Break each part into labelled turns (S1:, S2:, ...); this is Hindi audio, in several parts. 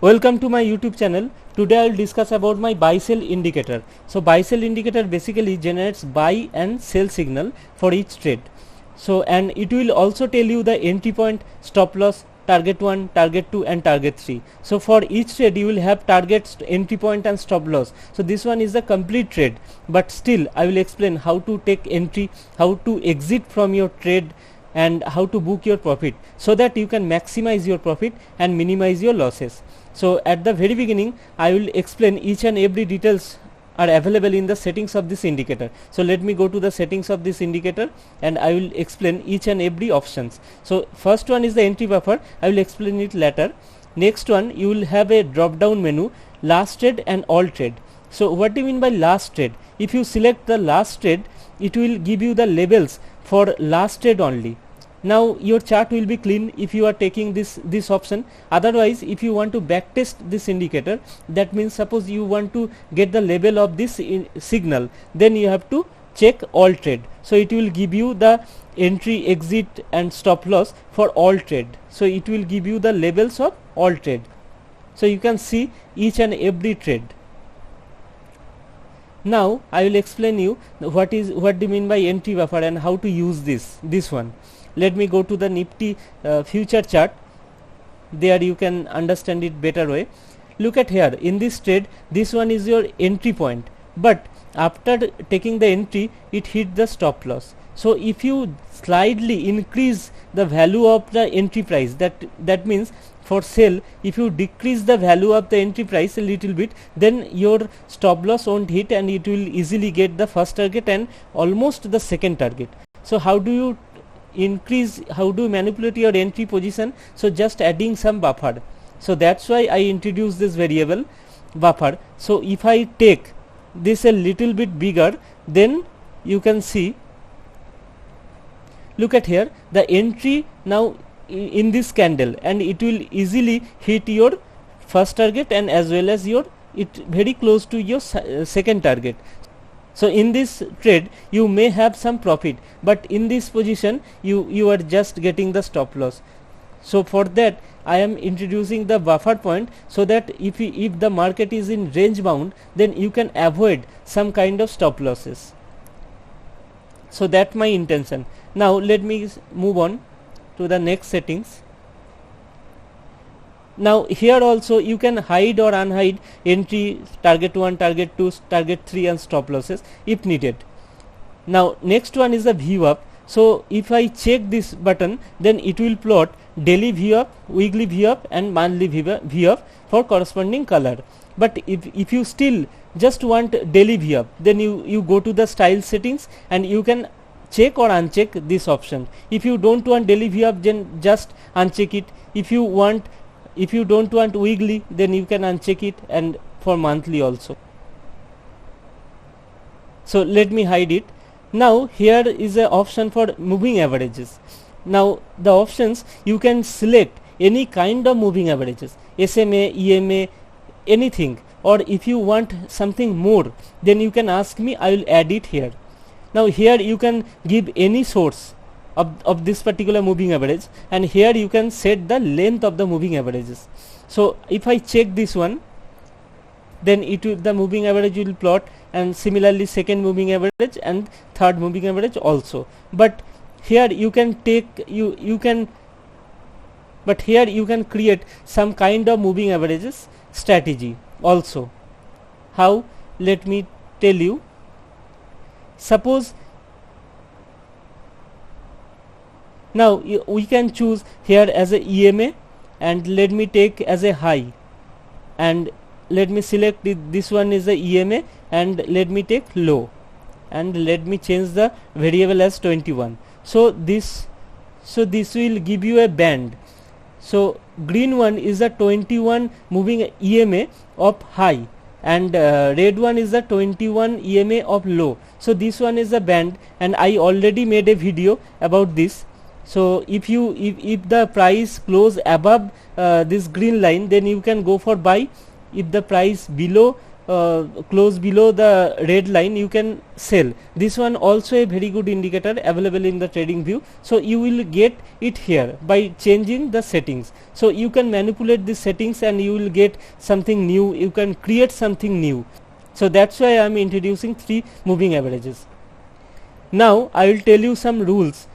S1: Welcome to my YouTube channel. Today I will discuss about my buy sell indicator. So buy sell indicator basically generates buy and sell signal for each trade. So and it will also tell you the entry point, stop loss, target 1, target 2 and target 3. So for each trade you will have targets, entry point and stop loss. So this one is a complete trade, but still I will explain how to take entry, how to exit from your trade and how to book your profit so that you can maximize your profit and minimize your losses. So at the very beginning I will explain each and every details are available in the settings of this indicator. So let me go to the settings of this indicator and I will explain each and every options. So first one is the entry buffer. I will explain it later. Next one, you will have a drop down menu, last trade and all trade. So what do you mean by last trade? If you select the last trade, it will give you the labels for last trade only. Now your chart will be clean if you are taking this option. Otherwise, if you want to backtest this indicator, that means suppose you want to get the label of this signal, then you have to check all trade. So it will give you the entry, exit and stop loss for all trade. So it will give you the labels of all trade. So you can see each and every trade. Now I will explain you what do you mean by entry buffer and how to use this one. Let me go to the Nifty future chart. There you can understand it better way. Look at here, in this trade this one is your entry point, but after taking the entry it hit the stop loss. So if you slightly increase the value of the entry price, that means for sell, if you decrease the value of the entry price a little bit, then your stop loss won't hit and it will easily get the first target and almost the second target. So how do you manipulate your entry position? So just adding some buffer. So that's why I introduced this variable buffer. So if I take this a little bit bigger, then you can see, look at here, the entry now in this candle and it will easily hit your first target and as well as it very close to your second target. So in this trade you may have some profit, but in this position you are just getting the stop loss. So for that I am introducing the buffer point, so that if the market is in range bound, then you can avoid some kind of stop losses. So that's my intention. Now let me move on to the next settings. Now here also you can hide or unhide entry, target 1, target 2, target 3 and stop losses if needed. Now next one is the view up. So if I check this button, then it will plot daily view up, weekly view up and monthly view up for corresponding color. But if you still just want daily view up, then you go to the style settings and you can check or uncheck this option. If you don't want daily view up, then just uncheck it. If you don't want weekly, then you can uncheck it, and for monthly also. So let me hide it. Now here is an option for moving averages. Now the options, you can select any kind of moving averages, SMA, EMA, anything, or if you want something more, then you can ask me, I will add it here. Now here you can give any source of this particular moving average, and here you can set the length of the moving averages. So if I check this one, then the moving average will plot, and similarly second moving average and third moving average also. But here you can create some kind of moving averages strategy also. How? Let me tell you. Suppose now we can choose here as a EMA, and let me take as a high, and let me select this one is a EMA, and let me take low, and let me change the variable as 21. So this will give you a band. So green one is a 21 moving EMA of high, and red one is a 21 EMA of low. So this one is a band, and I already made a video about this. So if the price close above this green line, then you can go for buy. If the price below close below the red line, you can sell. This one also a very good indicator available in the trading view. So you will get it here by changing the settings. So you can manipulate the settings and you will get something new, you can create something new. So that's why I am introducing 3 moving averages. Now I will tell you some rules.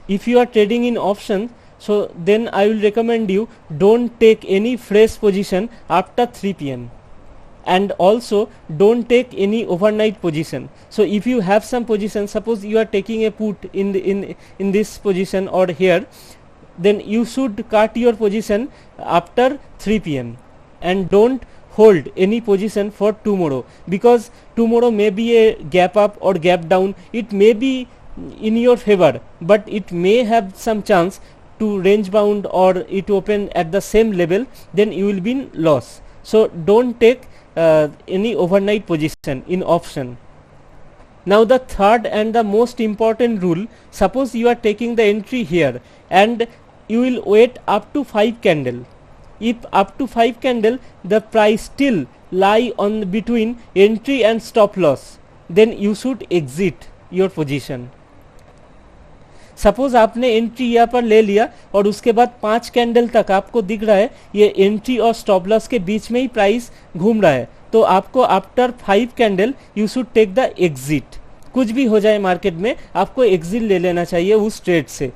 S1: If you are trading in option, so then I will recommend you don't take any fresh position after 3 p.m. and also don't take any overnight position. So if you have some position, suppose you are taking a put in this position or here, then you should cut your position after 3 p.m. and don't hold any position for tomorrow, because tomorrow may be a gap up or gap down. It may be in your favor, but it may have some chance to range bound or it open at the same level, then you will be in loss. So don't take any overnight position in option. Now the third and the most important rule, suppose you are taking the entry here and you will wait up to 5 candle. If up to 5 candle the price still lie on between entry and stop loss, then you should exit your position. Suppose आपने एंट्री यहाँ पर ले लिया और उसके बाद 5 कैंडल तक आपको दिख रहा है ये एंट्री और स्टॉप लॉस के बीच में ही प्राइस घूम रहा है, तो आपको after 5 candle you should take the exit. कुछ भी हो जाए मार्केट में आपको एग्जिट ले लेना चाहिए उस ट्रेड से.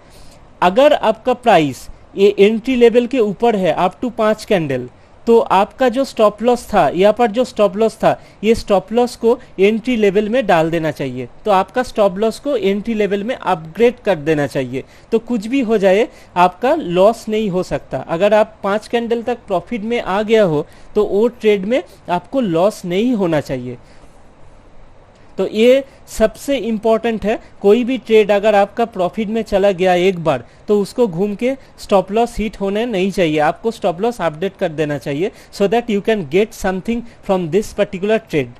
S1: अगर आपका प्राइस ये एंट्री लेवल के ऊपर है अप टू 5 कैंडल, तो आपका जो स्टॉप लॉस था, यहाँ पर जो स्टॉप लॉस था, ये स्टॉप लॉस को एंट्री लेवल में डाल देना चाहिए. तो आपका स्टॉप लॉस को एंट्री लेवल में अपग्रेड कर देना चाहिए. तो कुछ भी हो जाए आपका लॉस नहीं हो सकता. अगर आप 5 कैंडल तक प्रॉफिट में आ गया हो तो वो ट्रेड में आपको लॉस नहीं होना चाहिए. तो ये सबसे इम्पॉर्टेंट है. कोई भी ट्रेड अगर आपका प्रॉफिट में चला गया एक बार, तो उसको घूम के स्टॉप लॉस हिट होने नहीं चाहिए. आपको स्टॉप लॉस अपडेट कर देना चाहिए so that you can get something from this particular trade.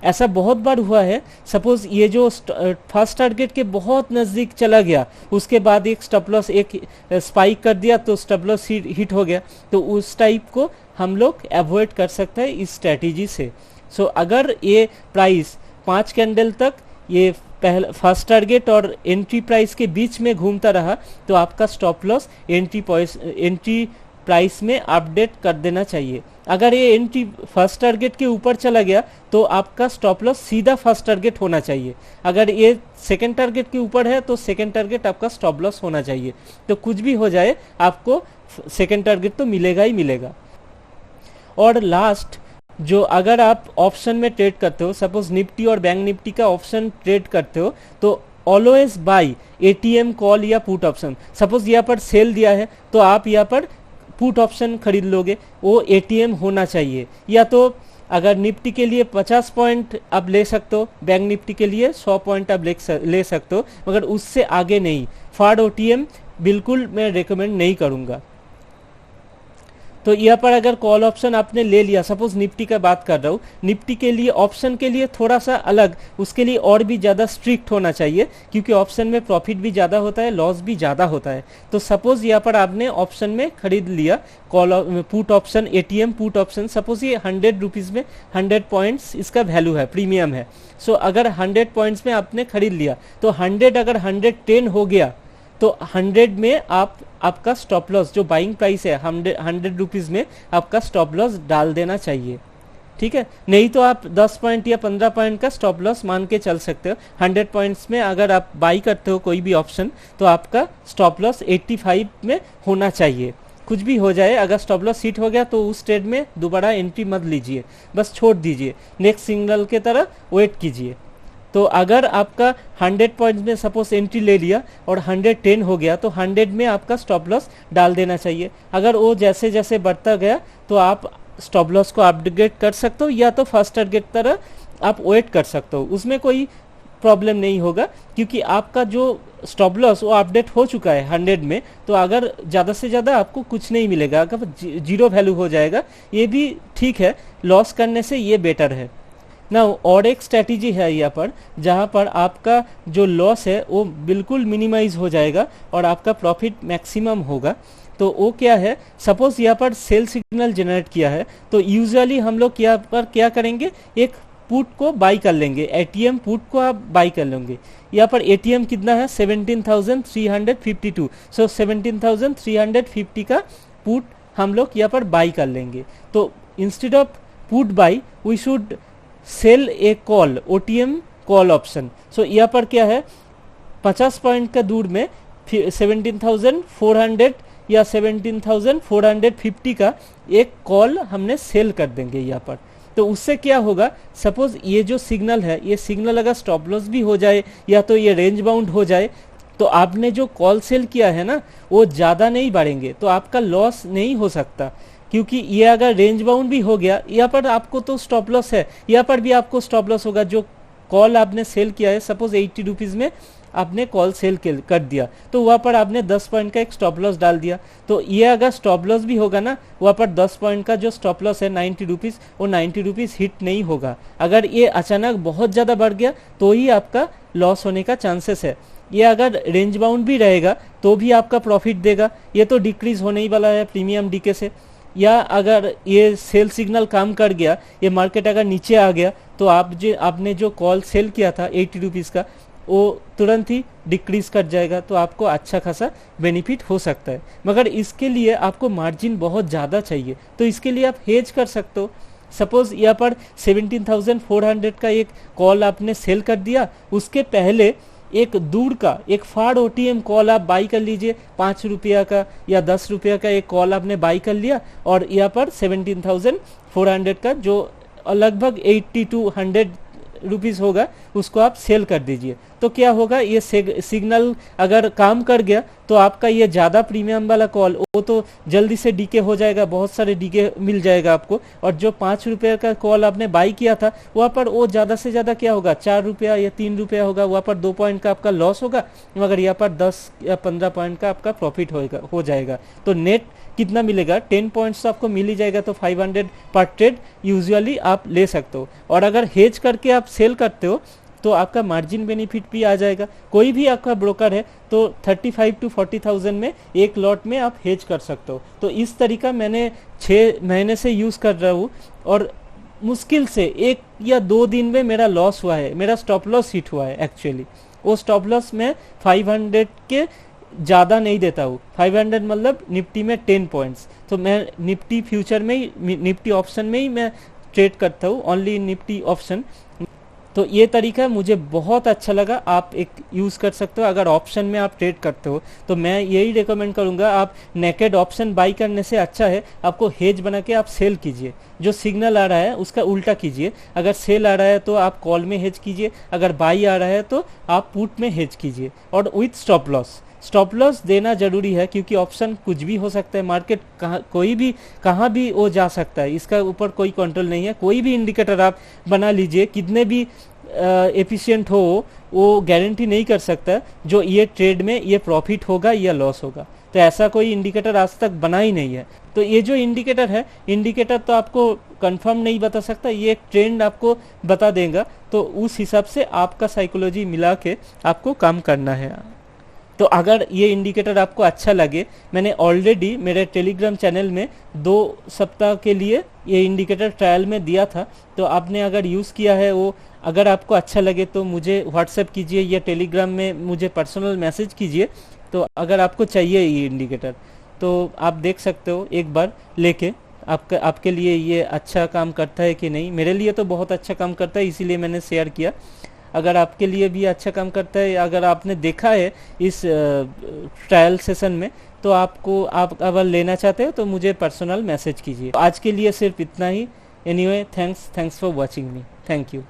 S1: ऐसा बहुत बार हुआ है. सपोज ये जो फर्स्ट टारगेट के बहुत नज़दीक चला गया, उसके बाद एक स्टॉप लॉस एक स्पाइक कर दिया तो स्टॉप लॉस हिट हो गया. तो उस टाइप को हम लोग अवॉइड कर सकते हैं इस स्ट्रैटेजी से. सो अगर ये प्राइस 5 कैंडल तक ये पहला फर्स्ट टारगेट और एंट्री प्राइस के बीच में घूमता रहा, तो आपका स्टॉप लॉस एंट्री प्राइस में अपडेट कर देना चाहिए. अगर ये एंट्री फर्स्ट टारगेट के ऊपर चला गया तो आपका स्टॉप लॉस सीधा फर्स्ट टारगेट होना चाहिए. अगर ये सेकंड टारगेट के ऊपर है तो सेकंड टारगेट आपका स्टॉप लॉस होना चाहिए. तो कुछ भी हो जाए आपको सेकंड टारगेट तो मिलेगा ही मिलेगा. और लास्ट, जो अगर आप ऑप्शन में ट्रेड करते हो, सपोज निफ्टी और बैंक निफ्टी का ऑप्शन ट्रेड करते हो, तो ऑलवेज बाय एटीएम कॉल या पुट ऑप्शन. सपोज यहाँ पर सेल दिया है तो आप यहाँ पर पुट ऑप्शन खरीद लोगे, वो एटीएम होना चाहिए. या तो अगर निफ्टी के लिए 50 पॉइंट आप ले सकते हो, बैंक निफ्टी के लिए 100 पॉइंट आप ले सकते हो, मगर उससे आगे नहीं. फॉर ओटीएम बिल्कुल मैं रेकमेंड नहीं करूँगा. तो यहाँ पर अगर कॉल ऑप्शन आपने ले लिया, सपोज निफ्टी का बात कर रहा हूँ, निफ्टी के लिए ऑप्शन के लिए थोड़ा सा अलग, उसके लिए और भी ज़्यादा स्ट्रिक्ट होना चाहिए, क्योंकि ऑप्शन में प्रॉफिट भी ज़्यादा होता है, लॉस भी ज़्यादा होता है. तो सपोज यहाँ पर आपने ऑप्शन में खरीद लिया call put option, ATM put option. Suppose ये 100 रुपीज़ में 100 पॉइंट्स इसका वैल्यू है, प्रीमियम है. सो अगर 100 पॉइंट्स में आपने खरीद लिया तो 100 अगर 110 हो गया तो 100 में आपका स्टॉप लॉस जो बाइंग प्राइस है 100 रुपीज़ में आपका स्टॉप लॉस डाल देना चाहिए. ठीक है, नहीं तो आप 10 पॉइंट या 15 पॉइंट का स्टॉप लॉस मान के चल सकते हो. 100 पॉइंट्स में अगर आप बाई करते हो कोई भी ऑप्शन, तो आपका स्टॉप लॉस 85 में होना चाहिए. कुछ भी हो जाए, अगर स्टॉप लॉस हिट हो गया तो उस ट्रेड में दोबारा एंट्री मत लीजिए, बस छोड़ दीजिए. नेक्स्ट सिग्नल के तरह वेट कीजिए. तो अगर आपका 100 पॉइंट्स में सपोज एंट्री ले लिया और 110 हो गया तो 100 में आपका स्टॉप लॉस डाल देना चाहिए. अगर वो जैसे जैसे बढ़ता गया तो आप स्टॉप लॉस को अपग्रेड कर सकते हो, या तो फर्स्ट टारगेट तरह आप वेट कर सकते हो. उसमें कोई प्रॉब्लम नहीं होगा, क्योंकि आपका जो स्टॉप लॉस वो अपडेट हो चुका है 100 में. तो अगर ज़्यादा से ज़्यादा आपको कुछ नहीं मिलेगा, अगर जीरो वैल्यू हो जाएगा ये भी ठीक है, लॉस करने से ये बेटर है. ना और एक स्ट्रैटेजी है यहाँ पर जहाँ पर आपका जो लॉस है वो बिल्कुल मिनिमाइज हो जाएगा और आपका प्रॉफिट मैक्सिमम होगा। तो वो क्या है, सपोज यहाँ पर सेल सिग्नल जनरेट किया है तो यूजुअली हम लोग यहाँ पर क्या करेंगे, एक पुट को बाई कर लेंगे, एटीएम पुट को आप बाई कर लेंगे। यहाँ पर एटीएम कितना है 17,352, सो 17,350 का पुट हम लोग यहाँ पर बाई कर लेंगे। तो instead of put buy we should sell a call, OTM call option. So यहाँ पर क्या है 50 पॉइंट का दूर में 17,400 या 17,450 का एक कॉल हमने सेल कर देंगे यहाँ पर। तो उससे क्या होगा, सपोज ये जो सिग्नल है ये सिग्नल अगर स्टॉप लॉस भी हो जाए या तो ये रेंज बाउंड हो जाए तो आपने जो कॉल सेल किया है ना वो ज़्यादा नहीं बढ़ेंगे, तो आपका लॉस नहीं हो सकता। क्योंकि ये अगर रेंज बाउंड भी हो गया यहाँ पर आपको तो स्टॉप लॉस है, यहाँ पर भी आपको स्टॉप लॉस होगा। जो कॉल आपने सेल किया है सपोज 80 रुपीज़ में आपने कॉल सेल कर दिया तो वहाँ पर आपने 10 पॉइंट का एक स्टॉप लॉस डाल दिया। तो ये अगर स्टॉप लॉस भी होगा ना वहाँ पर 10 पॉइंट का जो स्टॉप लॉस है 90 रुपीज़, वो 90 रुपीज़ हिट नहीं होगा। अगर ये अचानक बहुत ज़्यादा बढ़ गया तो ही आपका लॉस होने का चांसेस है। ये अगर रेंज बाउंड भी रहेगा तो भी आपका प्रॉफिट देगा, ये तो डिक्रीज होने ही वाला है प्रीमियम डीके से। या अगर ये सेल सिग्नल काम कर गया, ये मार्केट अगर नीचे आ गया तो आपने जो कॉल सेल किया था 80 रुपीज़ का वो तुरंत ही डिक्रीज कर जाएगा, तो आपको अच्छा खासा बेनिफिट हो सकता है। मगर इसके लिए आपको मार्जिन बहुत ज़्यादा चाहिए, तो इसके लिए आप हेज कर सकते हो। सपोज यहाँ पर 17,400 का एक कॉल आपने सेल कर दिया, उसके पहले एक दूर का एक फाड़ ओटीएम कॉल आप बाई कर लीजिए, 5 रुपया का या 10 रुपया का एक कॉल आपने बाई कर लिया और यहाँ पर 17,400 का जो लगभग 80 to 100 रुपीज़ होगा उसको आप सेल कर दीजिए। तो क्या होगा, ये सिग्नल अगर काम कर गया तो आपका ये ज़्यादा प्रीमियम वाला कॉल वो तो जल्दी से डीके हो जाएगा, बहुत सारे डीके मिल जाएगा आपको। और जो 5 रुपये का कॉल आपने बाई किया था वहाँ पर वो ज़्यादा से ज़्यादा क्या होगा 4 रुपया या 3 रुपया होगा, वहाँ पर 2 पॉइंट का आपका लॉस होगा, मगर यहाँ पर 10 या 15 पॉइंट का आपका प्रॉफिट हो जाएगा। तो नेट कितना मिलेगा, 10 पॉइंट्स तो आपको मिल ही जाएगा। तो 500 पर ट्रेड यूजुअली आप ले सकते हो। और अगर हेज करके आप सेल करते हो तो आपका मार्जिन बेनिफिट भी आ जाएगा। कोई भी आपका ब्रोकर है तो 35 to 40,000 में एक लॉट में आप हेज कर सकते हो। तो इस तरीका मैंने 6 महीने से यूज़ कर रहा हूँ और मुश्किल से 1 या 2 दिन में मेरा लॉस हुआ है, मेरा स्टॉप लॉस हिट हुआ है। एक्चुअली वो स्टॉप लॉस मैं 500 के ज़्यादा नहीं देता हूँ, 500 मतलब निफ्टी में 10 पॉइंट्स। तो मैं निफ्टी फ्यूचर में ही, निफ्टी ऑप्शन में ही मैं ट्रेड करता हूँ, ओनली निफ्टी ऑप्शन। तो ये तरीका मुझे बहुत अच्छा लगा, आप एक यूज़ कर सकते हो। अगर ऑप्शन में आप ट्रेड करते हो तो मैं यही रिकमेंड करूँगा, आप नेकेड ऑप्शन बाई करने से अच्छा है आपको हेज बना के आप सेल कीजिए। जो सिग्नल आ रहा है उसका उल्टा कीजिए, अगर सेल आ रहा है तो आप कॉल में हेज कीजिए, अगर बाई आ रहा है तो आप पुट में हेज कीजिए और with stop loss. Stop loss देना जरूरी है क्योंकि ऑप्शन कुछ भी हो सकता है, मार्केट कहाँ भी वो जा सकता है, इसका ऊपर कोई कंट्रोल नहीं है। कोई भी इंडिकेटर आप बना लीजिए, कितने भी एफिशिएंट हो वो गारंटी नहीं कर सकता जो ये ट्रेड में ये प्रॉफिट होगा या लॉस होगा। तो ऐसा कोई इंडिकेटर आज तक बना ही नहीं है। तो ये जो इंडिकेटर है, इंडिकेटर तो आपको कंफर्म नहीं बता सकता, ये एक ट्रेंड आपको बता देगा। तो उस हिसाब से आपका साइकोलॉजी मिला के आपको काम करना है। तो अगर ये इंडिकेटर आपको अच्छा लगे, मैंने ऑलरेडी मेरे टेलीग्राम चैनल में 2 सप्ताह के लिए ये इंडिकेटर ट्रायल में दिया था। तो आपने अगर यूज़ किया है वो, अगर आपको अच्छा लगे तो मुझे व्हाट्सएप कीजिए या टेलीग्राम में मुझे पर्सनल मैसेज कीजिए। तो अगर आपको चाहिए ये इंडिकेटर तो आप देख सकते हो एक बार लेके, आपके लिए ये अच्छा काम करता है कि नहीं। मेरे लिए तो बहुत अच्छा काम करता है, इसीलिए मैंने शेयर किया। अगर आपके लिए भी अच्छा काम करता है, अगर आपने देखा है इस ट्रायल सेशन में, तो आप अगर लेना चाहते हो तो मुझे पर्सनल मैसेज कीजिए। आज के लिए सिर्फ इतना ही। Anyway, thanks for watching me. Thank you.